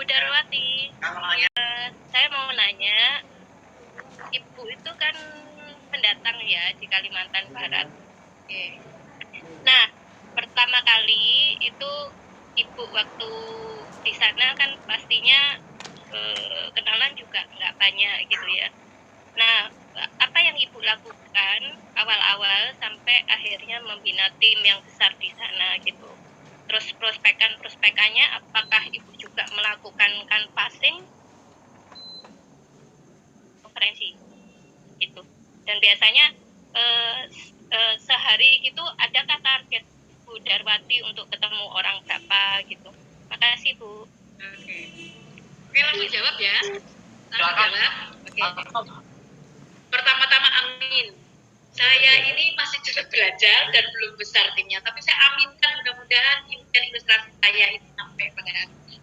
Bu Darwati, saya mau nanya, Ibu itu kan pendatang ya di Kalimantan Barat. Nah, pertama kali itu Ibu waktu di sana kan pastinya kenalan juga nggak banyak gitu ya. Nah, apa yang Ibu lakukan awal-awal sampai akhirnya membina tim yang besar di sana gitu? Terus prospekannya apakah Ibu juga melakukan canvassing, konferensi gitu? Dan biasanya sehari itu adakah target Bu Darwati untuk ketemu orang berapa gitu? Makasih Bu. Oke, langsung jawab ya. Oke. Pertama-tama amin. Saya ini masih juga belajar dan belum besar timnya, tapi saya aminkan mudah-mudahan impian ilustrasi saya itu sampai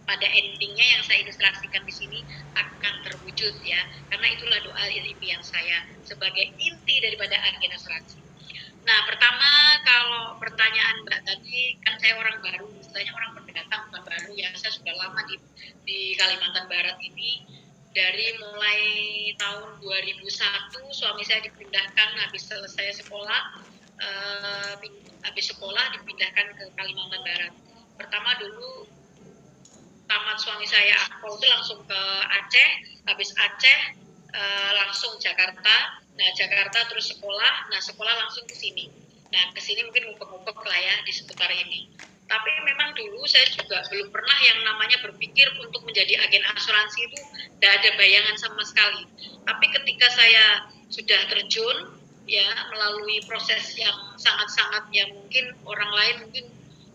pada endingnya yang saya ilustrasikan di sini akan terwujud ya, karena itulah doa impian saya sebagai inti daripada agen asuransi. Nah, pertama kalau pertanyaan Mbak tadi, kan saya orang baru, istilahnya orang pendatang bukan baru ya, saya sudah lama di Kalimantan Barat ini. Dari mulai tahun 2001 suami saya dipindahkan habis selesai sekolah, dipindahkan ke Kalimantan Barat. Pertama dulu tamat suami saya akpol itu langsung ke Aceh, habis Aceh langsung Jakarta. Nah Jakarta terus sekolah, nah sekolah langsung ke sini. Nah ke sini mungkin ngumpet-ngumpet lah ya di seputar ini. Tapi memang dulu saya juga belum pernah yang namanya berpikir untuk menjadi agen asuransi itu tidak ada bayangan sama sekali. Tapi ketika saya sudah terjun ya melalui proses yang sangat-sangat yang mungkin orang lain mungkin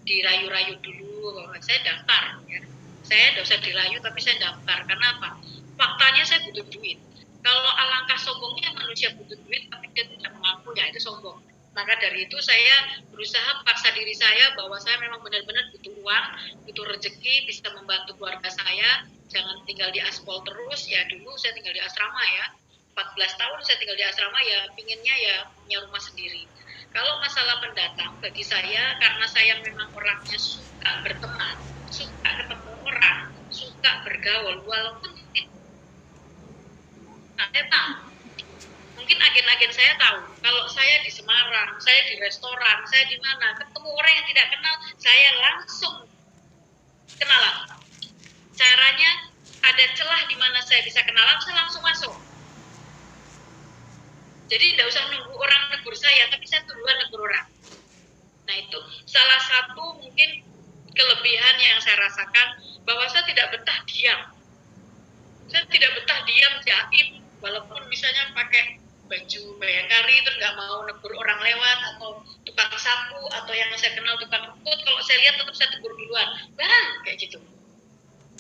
dirayu-rayu dulu bahwa saya daftar ya. Saya tidak usah dirayu tapi saya daftar. Karena apa? Faktanya saya butuh duit. Kalau alangkah sombongnya manusia butuh duit tapi dia tidak mengaku ya itu sombong. Maka dari itu saya berusaha paksa diri saya bahwa saya memang benar-benar butuh uang, butuh rezeki, bisa membantu keluarga saya, jangan tinggal di aspal terus. Ya dulu saya tinggal di asrama ya, 14 tahun saya tinggal di asrama ya, pinginnya ya punya rumah sendiri. Kalau masalah pendatang bagi saya, karena saya memang orangnya suka berteman, suka ketemu orang, suka bergaul, walaupun mungkin agen-agen saya tahu kalau saya di Semarang, saya di restoran, saya di mana, ketemu orang yang tidak kenal, saya langsung kenalan. Caranya ada celah di mana saya bisa kenalan, saya langsung masuk. Jadi tidak usah nunggu orang negur saya, tapi saya duluan negur orang. Nah itu salah satu mungkin kelebihan yang saya rasakan, bahwa saya tidak betah diam. Saya tidak betah diam jaim, walaupun misalnya pakai baju bayangkari terus nggak mau negur orang lewat atau tukang sapu atau yang saya kenal tukang rumput, kalau saya lihat tetap saya tegur duluan, bang kayak gitu.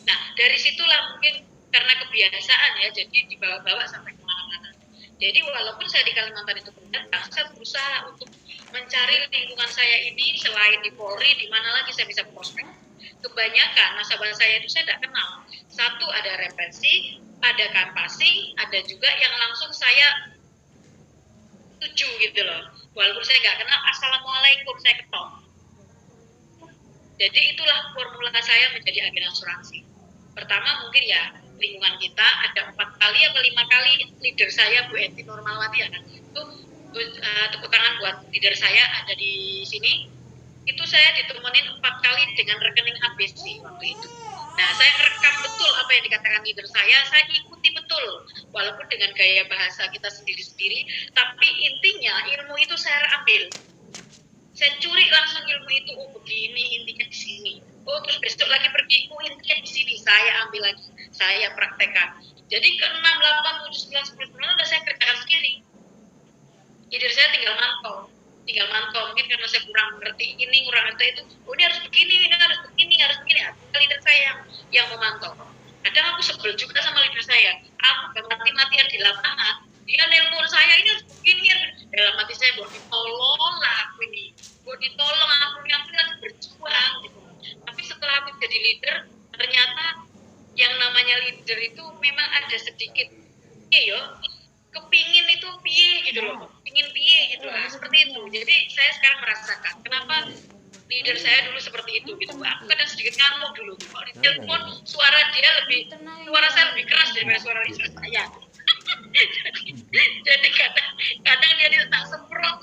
Nah dari situlah mungkin karena kebiasaan ya, jadi dibawa-bawa sampai kemana-mana. Jadi walaupun saya di Kalimantan itu pendatang, saya berusaha untuk mencari lingkungan saya ini selain di Polri, di mana lagi saya bisa prospek. Kebanyakan nasabah saya itu saya tidak kenal. Satu ada referensi, ada canvassing, ada juga yang langsung saya tuju gitu loh. Walaupun saya nggak kenal, assalamualaikum saya ketok. Jadi itulah formula saya menjadi agen asuransi. Pertama mungkin ya lingkungan kita ada 4 kali atau 5 kali leader saya Bu Enti Normalwati ya kan. Itu tepuk tangan buat leader saya ada di sini. Itu saya ditemenin 4 kali dengan rekening ABC waktu itu. Nah, saya merekam betul apa yang dikatakan leader saya ikuti betul, walaupun dengan gaya bahasa kita sendiri-sendiri, tapi intinya ilmu itu saya ambil. Saya curi langsung ilmu itu, oh begini, intinya di sini. Oh, terus besok lagi pergi, oh intinya di sini, saya ambil lagi, saya praktekkan. Jadi ke 6, 8, 7, 9, 10 bulan udah saya kerjakan sendiri. Leader saya tinggal mantau, mungkin karena saya kurang ngerti ini, kurang ngerti itu, oh ini harus begini, ini harus begini, harus begini. Leader saya yang memantau. Kadang aku sebel juga sama leader saya, aku mati-matian di lapangan, dia nelpon saya, ini harus begini, dalam hati saya, buat ditolong lah aku ini, buat ditolong aku yang harus berjuang gitu. Tapi setelah aku jadi leader, ternyata yang namanya leader itu memang ada sedikit kepingin itu piye gitu loh, pingin piye gitu lah, seperti itu. Jadi saya sekarang merasakan kenapa leader saya dulu seperti itu gitu Mbak. Aku kadang sedikit ngamuk dulu. Kalau di telepon suara saya lebih keras daripada suara leader saya. Jadi kadang dia tak semprot.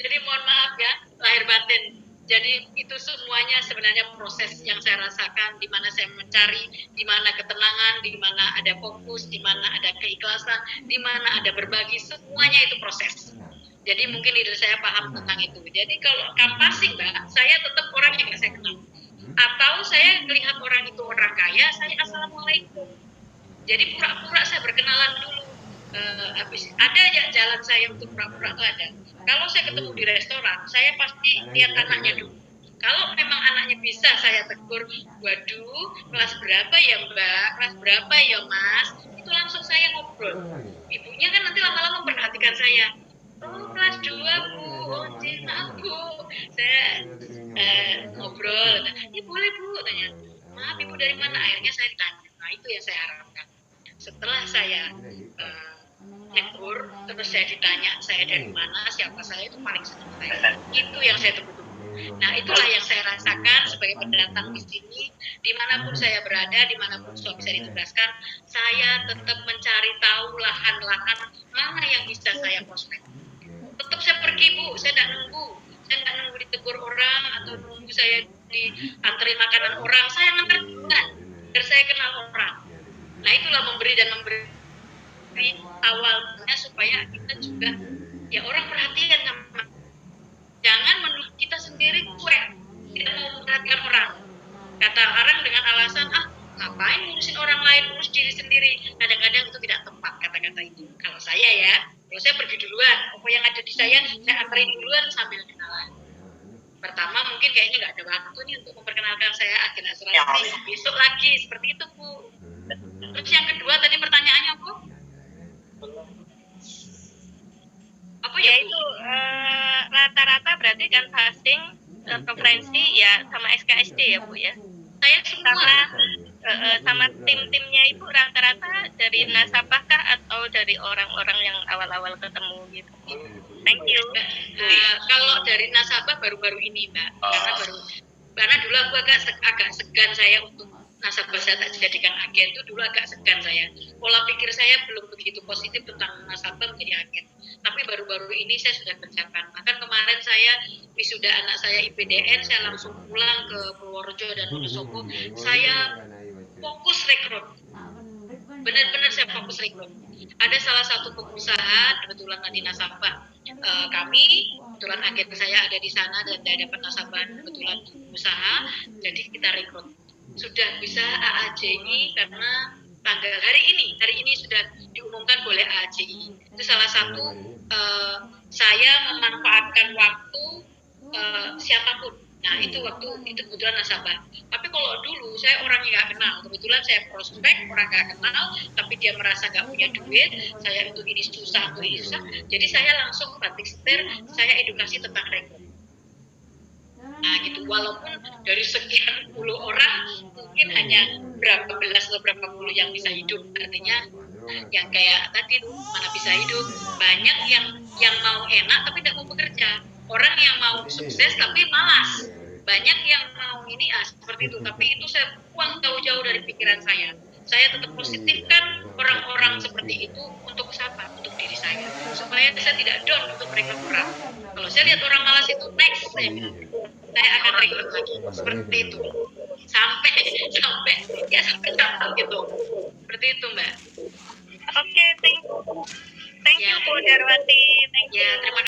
Jadi mohon maaf ya, lahir batin. Jadi itu semuanya sebenarnya proses yang saya rasakan, di mana saya mencari, di mana ketenangan, di mana ada fokus, di mana ada keikhlasan, di mana ada berbagi, semuanya itu proses. Jadi mungkin leader saya paham tentang itu. Jadi kalau kampasing Mbak, saya tetap orang yang nggak saya kenal. Atau saya melihat orang itu orang kaya, saya assalamualaikum. Jadi pura-pura saya berkenalan dulu. Habis ada aja jalan saya untuk pura-pura itu ada. Kalau saya ketemu di restoran, saya pasti lihat anaknya dulu. Kalau memang anaknya bisa saya tegur, waduh, kelas berapa ya Mbak, kelas berapa ya Mas, itu langsung saya ngobrol. Ibunya kan nanti lama-lama memperhatikan saya. Oh, kelas 2 Bu, oh maaf Bu, saya ngobrol. Ya boleh Bu, tanya. Maaf Ibu dari mana? Akhirnya saya ditanya. Nah itu yang saya harapkan. Setelah saya negur, terus saya ditanya saya dari mana, siapa saya, itu paling senang saya. Itu yang saya tunggu-tunggu. Nah itulah yang saya rasakan sebagai pendatang di sini, dimanapun saya berada, dimanapun suami saya ditugaskan, saya tetap mencari tahu lahan-lahan mana yang bisa saya prospek. Tetap saya pergi Bu, saya tidak nunggu ditegur orang atau nunggu saya diantarin makanan orang, saya ngantar duluan, biar saya kenal orang. Nah itulah memberi awalnya supaya kita juga ya orang perhatian sama, jangan menuduh kita sendiri cuek, tidak mau memperhatikan orang. Kata orang dengan alasan ngapain ngurusin orang lain, urus diri sendiri. Kadang-kadang itu tidak tepat kata-kata itu. Kalau saya ya, kalau saya pergi duluan, apa yang ada di saya antarin duluan sambil kenalan. Pertama mungkin kayaknya nggak ada waktu nih untuk memperkenalkan saya agen asuransi, besok lagi seperti itu Bu. Terus yang kedua tadi pertanyaannya Bu? Apa ya itu rata-rata berarti kan passing konferensi ya sama SKSD ya Bu ya. Saya semua sama tim-timnya Ibu rata-rata dari nasabah kah atau dari orang-orang yang awal-awal ketemu gitu? Thank you. Kalau dari nasabah baru-baru ini Mbak, karena dulu aku agak segan saya untuk nasabah saya tak dijadikan agen, itu dulu agak segan saya. Pola pikir saya belum begitu positif tentang nasabah menjadi agen. Tapi baru-baru ini saya sudah kerjakan. Bahkan kemarin saya wisuda anak saya IPDN, saya langsung pulang ke Purworejo dan Wonosobo. Saya fokus rekrut. Benar-benar saya fokus rekrut. Ada salah satu pengusaha, kebetulan di nasabah kami, kebetulan agen saya ada di sana dan saya dapat nasabah kebetulan usaha, jadi kita rekrut. Sudah bisa AAJI karena tanggal hari ini sudah diumumkan boleh AAJI. Itu salah satu saya memanfaatkan waktu siapapun. Nah itu kebetulan nasabah. Tapi kalau dulu saya orang yang nggak kenal, kebetulan saya prospek orang nggak kenal, tapi dia merasa nggak punya duit, saya untuk ini susah, jadi saya langsung batik setir, saya edukasi tentang rekrut. Nah gitu, walaupun dari sekian puluh orang mungkin hanya berapa belas atau berapa puluh yang bisa hidup, artinya yang kayak tadi mana bisa hidup, banyak yang mau enak tapi tidak mau bekerja, orang yang mau sukses tapi malas, banyak yang mau ini seperti itu, tapi itu saya buang jauh-jauh dari pikiran saya tetap positifkan orang-orang seperti itu untuk siapa? Untuk diri saya, supaya saya tidak down untuk merekrut orang. Kalau saya lihat orang malas itu next, saya akan rekrut lagi, seperti itu sampai gitu, seperti itu Mbak. Oke, thank you Bu Darwati, thank you. Ya, terima